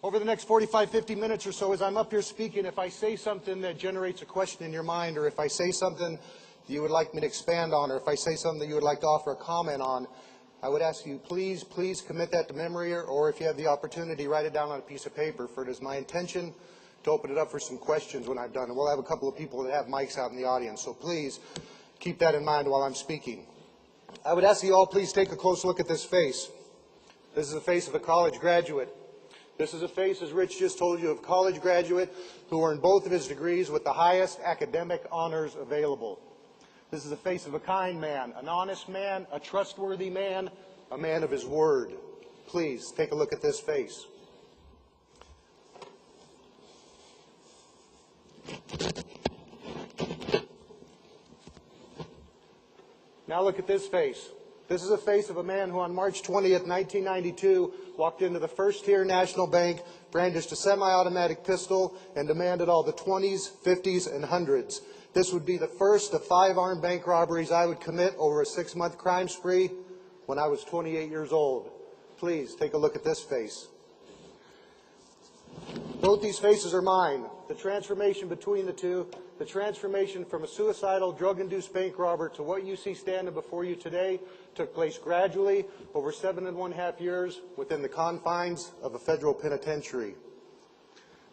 Over the next 45, 50 minutes or so, as I'm up here speaking, if I say something that generates a question in your mind, or if I say something you would like me to expand on, or if I say something that you would like to offer a comment on, I would ask you, please commit that to memory, or if you have the opportunity, write it down on a piece of paper, for it is my intention to open it up for some questions when I've done. And we'll have a couple of people that have mics out in the audience, so please keep that in mind while I'm speaking. I would ask you all, please take a close look at this face. This is the face of a college graduate. This is a face, as Rich just told you, of a college graduate who earned both of his degrees with the highest academic honors available. This is the face of a kind man, an honest man, a trustworthy man, a man of his word. Please take a look at this face. Now look at this face. This is a face of a man who on March 20th, 1992, walked into the First Tier National Bank, brandished a semi-automatic pistol, and demanded all the 20s, 50s, and 100s. This would be the first of 5 armed bank robberies I would commit over a 6-month crime spree when I was 28 years old. Please take a look at this face. Both these faces are mine. The transformation between the two, the transformation from a suicidal, drug-induced bank robber to what you see standing before you today, took place gradually over 7.5 years within the confines of a federal penitentiary.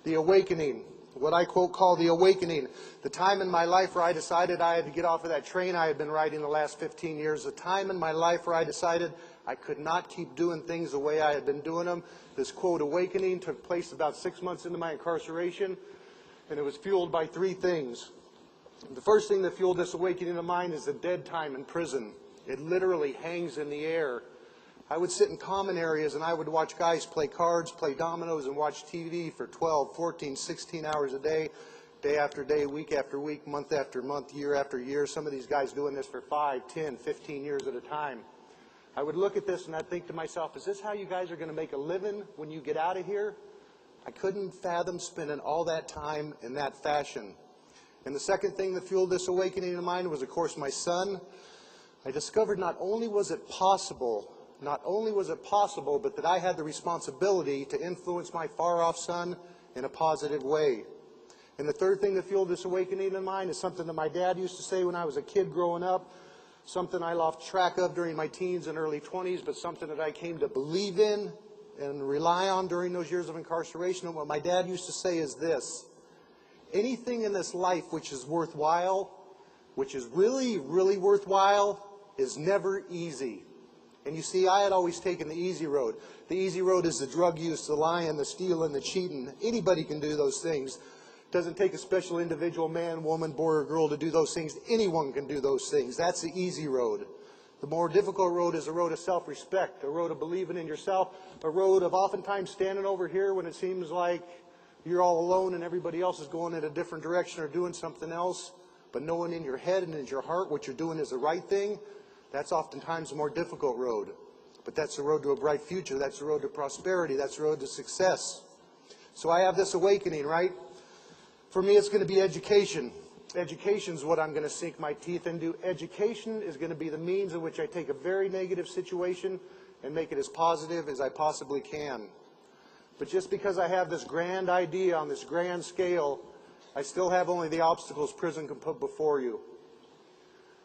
The awakening, what I quote call the awakening, the time in my life where I decided I had to get off of that train I had been riding the last 15 years, the time in my life where I decided I could not keep doing things the way I had been doing them. This quote awakening took place about 6 months into my incarceration, and it was fueled by 3 things. The first thing that fueled this awakening of mine is the dead time in prison. It literally hangs in the air. I would sit in common areas and I would watch guys play cards, play dominoes, and watch TV for 12, 14, 16 hours a day, day after day, week after week, month after month, year after year. Some of these guys doing this for 5, 10, 15 years at a time. I would look at this and I'd think to myself, is this how you guys are going to make a living when you get out of here? I couldn't fathom spending all that time in that fashion. And the second thing that fueled this awakening of mine was, of course, my son. I discovered not only was it possible, but that I had the responsibility to influence my far-off son in a positive way. And the third thing that fueled this awakening in mine is something that my dad used to say when I was a kid growing up, something I lost track of during my teens and early 20s, but something that I came to believe in and rely on during those years of incarceration. And what my dad used to say is this: anything in this life which is worthwhile, which is really, really worthwhile, is never easy. And you see, I had always taken the easy road. The easy road is the drug use, the lying, the stealing, the cheating. Anybody can do those things. It doesn't take a special individual, man, woman, boy, or girl to do those things. Anyone can do those things. That's the easy road. The more difficult road is a road of self-respect, a road of believing in yourself, a road of oftentimes standing over here when it seems like you're all alone and everybody else is going in a different direction or doing something else, but knowing in your head and in your heart what you're doing is the right thing. That's oftentimes a more difficult road. But that's the road to a bright future. That's the road to prosperity. That's the road to success. So I have this awakening, right? For me, it's going to be education. Education is what I'm going to sink my teeth into. Education is going to be the means in which I take a very negative situation and make it as positive as I possibly can. But just because I have this grand idea on this grand scale, I still have only the obstacles prison can put before you.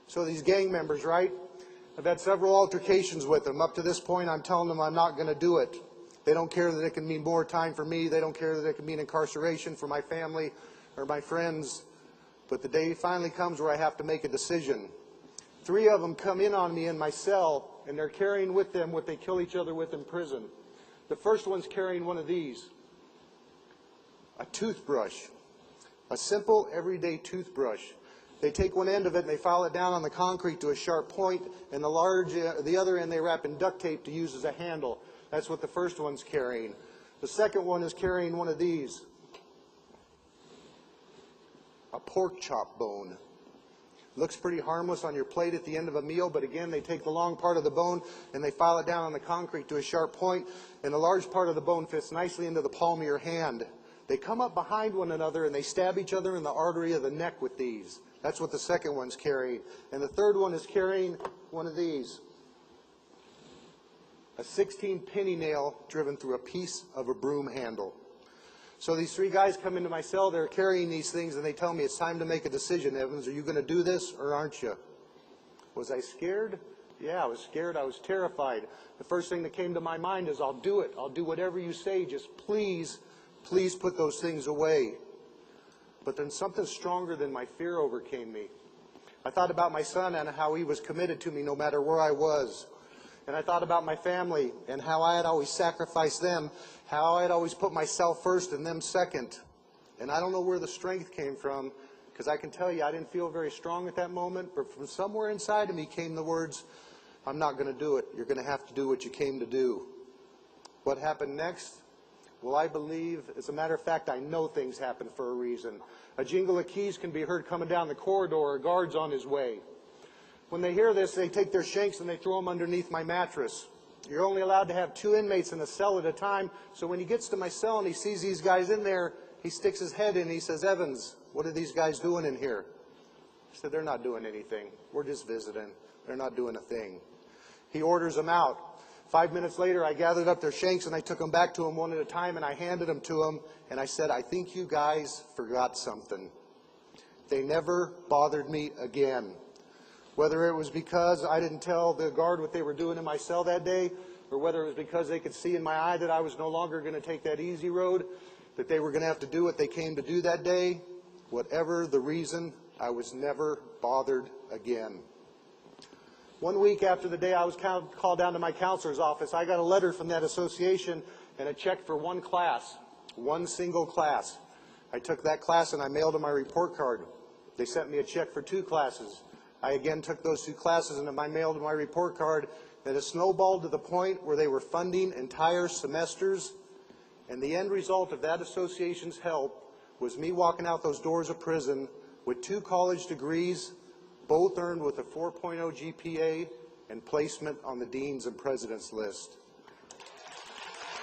So these gang members, right? I've had several altercations with them. Up to this point, I'm telling them I'm not going to do it. They don't care that it can mean more time for me. They don't care that it can mean incarceration for my family or my friends. But the day finally comes where I have to make a decision. 3 of them come in on me in my cell, and they're carrying with them what they kill each other with in prison. The first one's carrying one of these, a toothbrush, a simple everyday toothbrush. They take one end of it and they file it down on the concrete to a sharp point, and the other end they wrap in duct tape to use as a handle. That's what the first one's carrying. The second one is carrying one of these, a pork chop bone. Looks pretty harmless on your plate at the end of a meal, but again, they take the long part of the bone and they file it down on the concrete to a sharp point, and the large part of the bone fits nicely into the palm of your hand. They come up behind one another and they stab each other in the artery of the neck with these. That's what the second one's carrying. And the third one is carrying one of these. a 16 penny nail driven through a piece of a broom handle. So these three guys come into my cell, they're carrying these things, and they tell me, it's time to make a decision, Evans. Are you going to do this or aren't you? Was I scared? Yeah, I was scared. I was terrified. The first thing that came to my mind is, I'll do it. I'll do whatever you say. Just please, please put those things away. But then something stronger than my fear overcame me. I thought about my son and how he was committed to me no matter where I was. And I thought about my family and how I had always sacrificed them, how I had always put myself first and them second. And I don't know where the strength came from, because I can tell you I didn't feel very strong at that moment, but from somewhere inside of me came the words, I'm not going to do it. You're going to have to do what you came to do. What happened next? Well, I believe, as a matter of fact, I know things happen for a reason. A jingle of keys can be heard coming down the corridor, a guard's on his way. When they hear this, they take their shanks and they throw them underneath my mattress. You're only allowed to have 2 inmates in a cell at a time, so when he gets to my cell and he sees these guys in there, he sticks his head in and he says, Evans, what are these guys doing in here? I said, they're not doing anything. We're just visiting. They're not doing a thing. He orders them out. 5 minutes later, I gathered up their shanks and I took them back to him one at a time and I handed them to him and I said, I think you guys forgot something. They never bothered me again. Whether it was because I didn't tell the guard what they were doing in my cell that day, or whether it was because they could see in my eye that I was no longer going to take that easy road, that they were going to have to do what they came to do that day, whatever the reason, I was never bothered again. 1 week after the day I was called down to my counselor's office, I got a letter from that association and a check for one class, one single class. I took that class and I mailed them my report card. They sent me a check for 2 classes. I again took those 2 classes and I mailed my report card, that it snowballed to the point where they were funding entire semesters. And the end result of that association's help was me walking out those doors of prison with 2 college degrees, both earned with a 4.0 GPA and placement on the deans and president's list.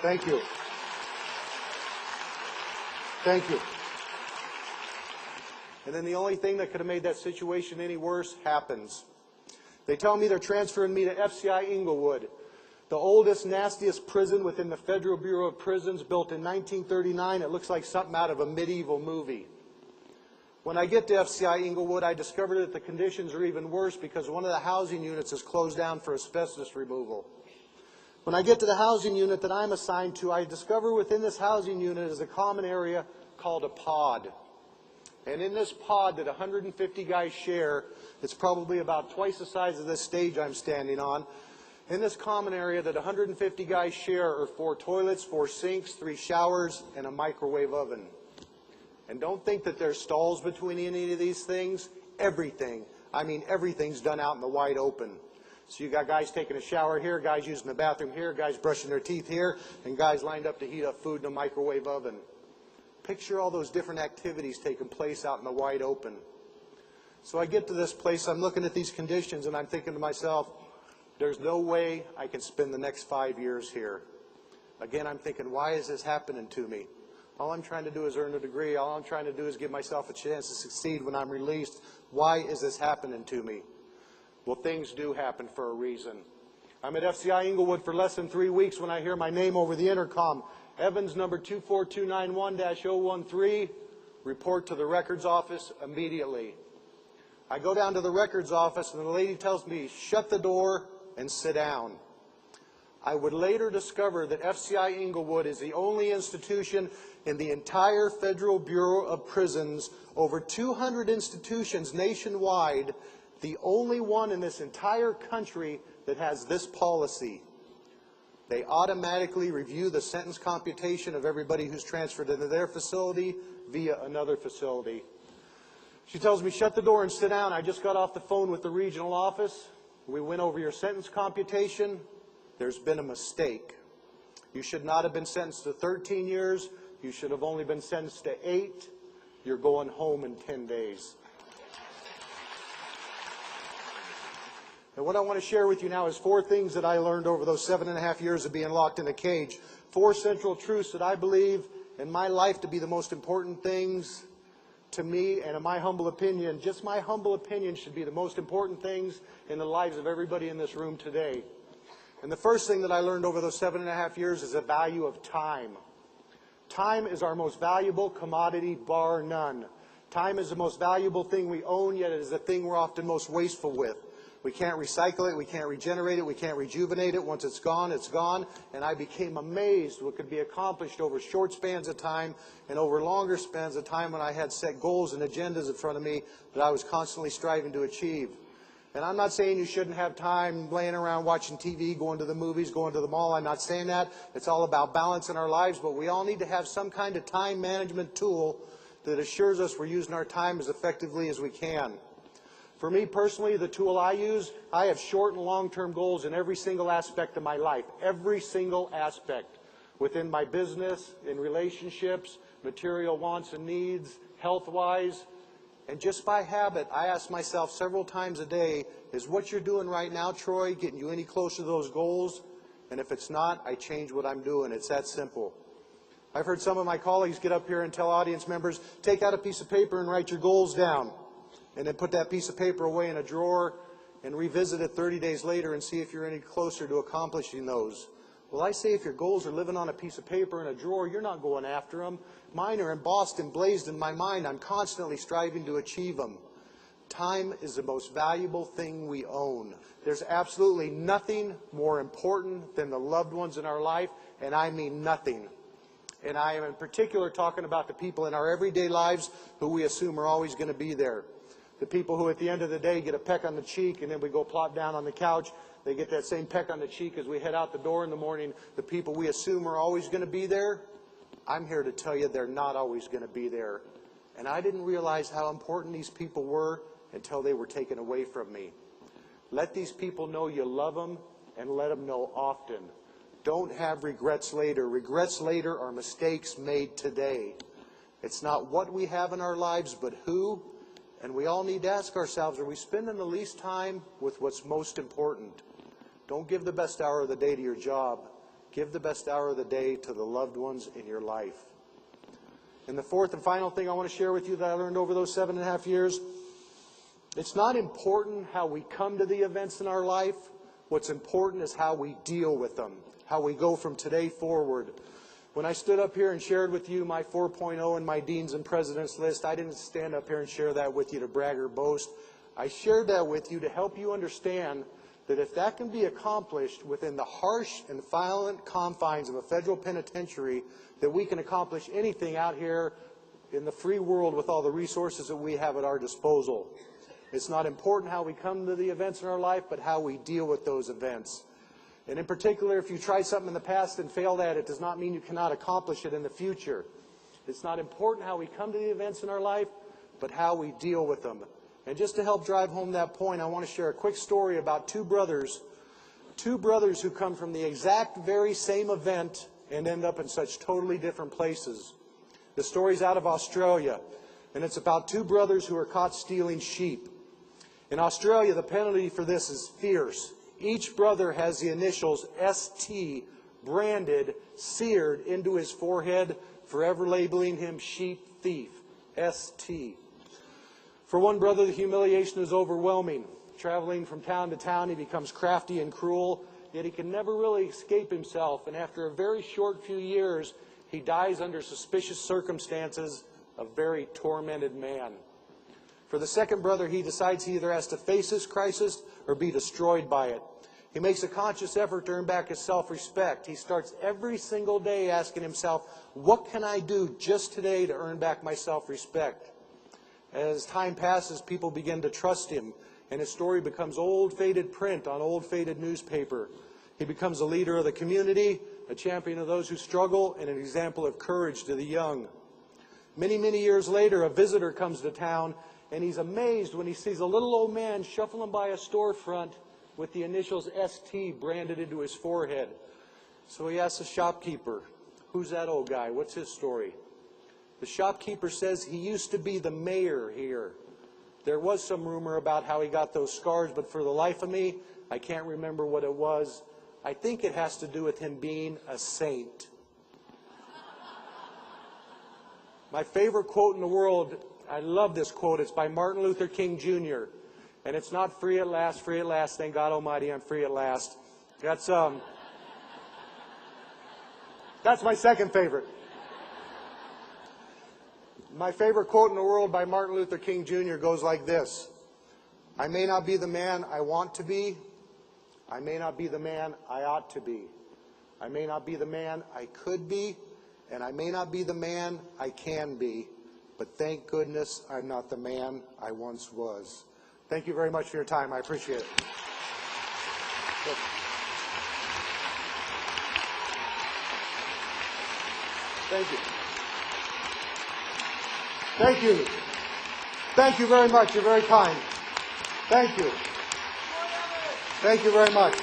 Thank you. Thank you. And then the only thing that could have made that situation any worse happens. They tell me they're transferring me to FCI Inglewood, the oldest, nastiest prison within the Federal Bureau of Prisons, built in 1939. It looks like something out of a medieval movie. When I get to FCI Inglewood, I discover that the conditions are even worse because one of the housing units is closed down for asbestos removal. When I get to the housing unit that I'm assigned to, I discover within this housing unit is a common area called a pod. And in this pod that 150 guys share, it's probably about twice the size of this stage I'm standing on. In this common area that 150 guys share are 4 toilets, 4 sinks, 3 showers, and a microwave oven. And don't think that there's stalls between any of these things. Everything, I mean everything's done out in the wide open. So you got guys taking a shower here, guys using the bathroom here, guys brushing their teeth here, and guys lined up to heat up food in a microwave oven. Picture all those different activities taking place out in the wide open. So I get to this place, I'm looking at these conditions, and I'm thinking to myself, there's no way I can spend the next 5 years here. Again, I'm thinking, why is this happening to me? All I'm trying to do is earn a degree. All I'm trying to do is give myself a chance to succeed when I'm released. Why is this happening to me? Well, things do happen for a reason. I'm at FCI Inglewood for less than 3 weeks when I hear my name over the intercom. Evans number 24291-013, report to the records office immediately. I go down to the records office and the lady tells me, shut the door and sit down. I would later discover that FCI Inglewood is the only institution in the entire Federal Bureau of Prisons, over 200 institutions nationwide, the only one in this entire country that has this policy. They automatically review the sentence computation of everybody who's transferred into their facility via another facility. She tells me, shut the door and sit down. I just got off the phone with the regional office. We went over your sentence computation. There's been a mistake. You should not have been sentenced to 13 years. You should have only been sentenced to 8. You're going home in 10 days. And what I want to share with you now is 4 things that I learned over those 7.5 years of being locked in a cage. 4 central truths that I believe in my life to be the most important things to me, and in my humble opinion, just my humble opinion, should be the most important things in the lives of everybody in this room today. And the first thing that I learned over those 7.5 years is the value of time. Time is our most valuable commodity, bar none. Time is the most valuable thing we own, yet it is the thing we're often most wasteful with. We can't recycle it, we can't regenerate it, we can't rejuvenate it. Once it's gone, it's gone. And I became amazed what could be accomplished over short spans of time and over longer spans of time when I had set goals and agendas in front of me that I was constantly striving to achieve. And I'm not saying you shouldn't have time laying around watching TV, going to the movies, going to the mall. I'm not saying that. It's all about balance in our lives, but we all need to have some kind of time management tool that assures us we're using our time as effectively as we can. For me personally, the tool I use, I have short and long-term goals in every single aspect of my life, every single aspect, within my business, in relationships, material wants and needs, health-wise. And just by habit, I ask myself several times a day, is what you're doing right now, Troy, getting you any closer to those goals? And if it's not, I change what I'm doing. It's that simple. I've heard some of my colleagues get up here and tell audience members, take out a piece of paper and write your goals down. And then put that piece of paper away in a drawer and revisit it 30 days later and see if you're any closer to accomplishing those. Well, I say if your goals are living on a piece of paper in a drawer, you're not going after them. Mine are embossed and blazed in my mind. I'm constantly striving to achieve them. Time is the most valuable thing we own. There's absolutely nothing more important than the loved ones in our life, and I mean nothing. And I am in particular talking about the people in our everyday lives who we assume are always going to be there. The people who at the end of the day get a peck on the cheek and then we go plop down on the couch. They get that same peck on the cheek as we head out the door in the morning. The people we assume are always going to be there, I'm here to tell you they're not always going to be there. And I didn't realize how important these people were until they were taken away from me. Let these people know you love them and let them know often. Don't have regrets later. Regrets later are mistakes made today. It's not what we have in our lives, but who. And we all need to ask ourselves, are we spending the least time with what's most important? Don't give the best hour of the day to your job. Give the best hour of the day to the loved ones in your life. And the fourth and final thing I want to share with you that I learned over those 7.5 years, it's not important how we come to the events in our life. What's important is how we deal with them, how we go from today forward. When I stood up here and shared with you my 4.0 and my Deans and Presidents list, I didn't stand up here and share that with you to brag or boast. I shared that with you to help you understand that if that can be accomplished within the harsh and violent confines of a federal penitentiary, that we can accomplish anything out here in the free world with all the resources that we have at our disposal. It's not important how we come to the events in our life, but how we deal with those events. And in particular, if you tried something in the past and failed at it, does not mean you cannot accomplish it in the future. It's not important how we come to the events in our life, but how we deal with them. And just to help drive home that point, I want to share a quick story about two brothers who come from the exact very same event and end up in such totally different places. The story's out of Australia, and it's about two brothers who are caught stealing sheep. In Australia, the penalty for this is fierce. Each brother has the initials ST branded, seared into his forehead, forever labeling him sheep thief, ST. For one brother, the humiliation is overwhelming. Traveling from town to town, he becomes crafty and cruel, yet he can never really escape himself, and after a very short few years, he dies under suspicious circumstances, a very tormented man. For the second brother, he decides he either has to face this crisis or be destroyed by it. He makes a conscious effort to earn back his self-respect. He starts every single day asking himself, what can I do just today to earn back my self-respect? As time passes, people begin to trust him, and his story becomes old, faded print on old, faded newspaper. He becomes a leader of the community, a champion of those who struggle, and an example of courage to the young. Many, many years later, a visitor comes to town, and he's amazed when he sees a little old man shuffling by a storefront with the initials ST branded into his forehead. So he asks the shopkeeper, who's that old guy? What's his story? The shopkeeper says he used to be the mayor here. There was some rumor about how he got those scars, but for the life of me, I can't remember what it was. I think it has to do with him being a saint. My favorite quote in the world, I love this quote. It's by Martin Luther King Jr. And it's not free at last, thank God Almighty, I'm free at last. That's my second favorite. My favorite quote in the world by Martin Luther King Jr. goes like this: I may not be the man I want to be. I may not be the man I ought to be. I may not be the man I could be. And I may not be the man I can be. But thank goodness I'm not the man I once was. Thank you very much for your time. I appreciate it. Thank you. Thank you. Thank you very much. You're very kind. Thank you. Thank you very much.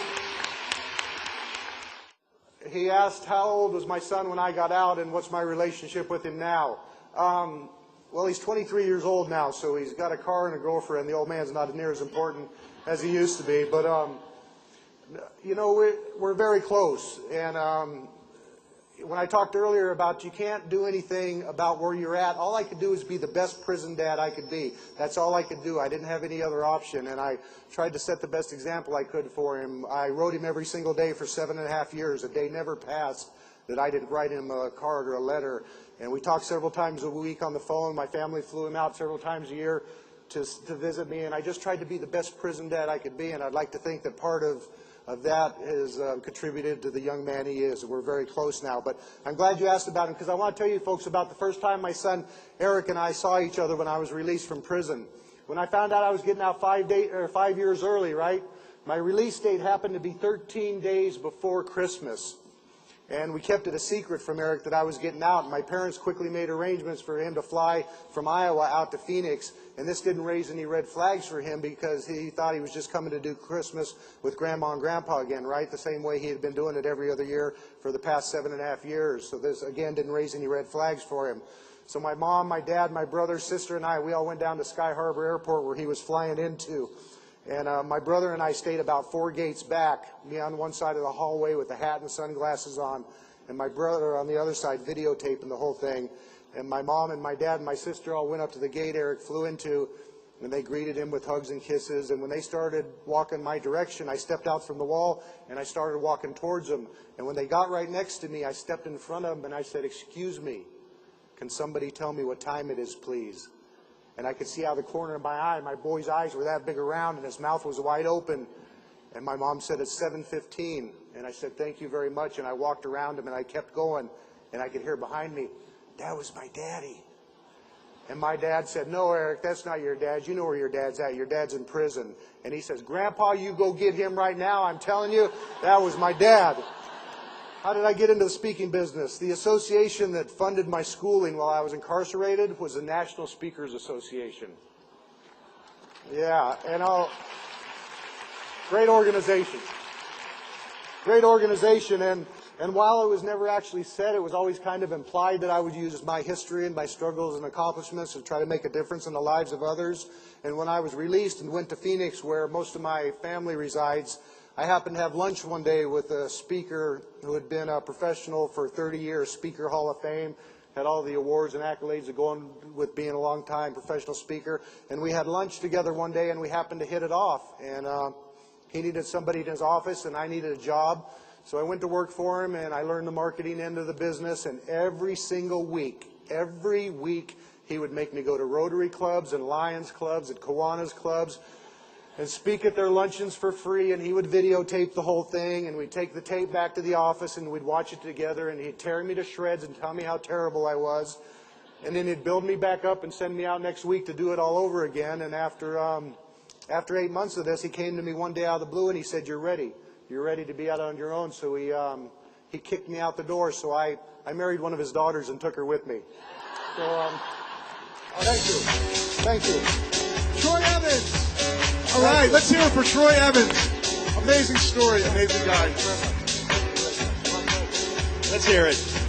He asked how old was my son when I got out and what's my relationship with him now. Well, he's 23 years old now, so he's got a car and a girlfriend. The old man's not near as important as he used to be. But, you know, we're very close. And when I talked earlier about you can't do anything about where you're at, all I could do is be the best prison dad I could be. That's all I could do. I didn't have any other option, and I tried to set the best example I could for him. I wrote him every single day for 7.5 years. A day never passed that I didn't write him a card or a letter. And we talked several times a week on the phone. My family flew him out several times a year to visit me, and I just tried to be the best prison dad I could be, and I'd like to think that part of that has contributed to the young man he is. We're very close now. But I'm glad you asked about him, because I want to tell you folks about the first time my son Eric and I saw each other when I was released from prison. When I found out I was getting out 5 years early, right? My release date happened to be 13 days before Christmas. And we kept it a secret from Eric that I was getting out. And my parents quickly made arrangements for him to fly from Iowa out to Phoenix. And this didn't raise any red flags for him, because he thought he was just coming to do Christmas with Grandma and Grandpa again, right? The same way he had been doing it every other year for the past 7.5 years. So this, again, didn't raise any red flags for him. So my mom, my dad, my brother, sister, and I, we all went down to Sky Harbor Airport where he was flying into. And my brother and I stayed about 4 gates back, me on one side of the hallway with a hat and sunglasses on, and my brother on the other side videotaping the whole thing. And my mom and my dad and my sister all went up to the gate Eric flew into, and they greeted him with hugs and kisses. And when they started walking my direction, I stepped out from the wall, and I started walking towards them. And when they got right next to me, I stepped in front of them, and I said, "Excuse me, can somebody tell me what time it is, please?" And I could see out of the corner of my eye, my boy's eyes were that big around, and his mouth was wide open. And my mom said, "It's 7:15. And I said, "Thank you very much." And I walked around him, and I kept going. And I could hear behind me, "That was my daddy." And my dad said, "No, Eric, that's not your dad. You know where your dad's at. Your dad's in prison." And he says, "Grandpa, you go get him right now. I'm telling you, that was my dad." How did I get into the speaking business? The association that funded my schooling while I was incarcerated was the National Speakers Association. Yeah, and great organization. Great organization, and while it was never actually said, it was always kind of implied that I would use my history and my struggles and accomplishments to try to make a difference in the lives of others. And when I was released and went to Phoenix, where most of my family resides, I happened to have lunch one day with a speaker who had been a professional for 30 years, Speaker Hall of Fame, had all the awards and accolades that go on with being a long-time professional speaker. And we had lunch together one day, and we happened to hit it off. And he needed somebody in his office, and I needed a job. So I went to work for him, and I learned the marketing end of the business. And every week, he would make me go to Rotary clubs and Lions clubs and Kiwanis clubs and speak at their luncheons for free, and he would videotape the whole thing, and we'd take the tape back to the office, and we'd watch it together, and he'd tear me to shreds and tell me how terrible I was. And then he'd build me back up and send me out next week to do it all over again. And after 8 months of this, he came to me one day out of the blue, and he said, "You're ready. You're ready to be out on your own." So he kicked me out the door, so I married one of his daughters and took her with me. So, thank you. Thank you. Troy Evans! All right, let's hear it for Troy Evans. Amazing story, amazing guy. Let's hear it.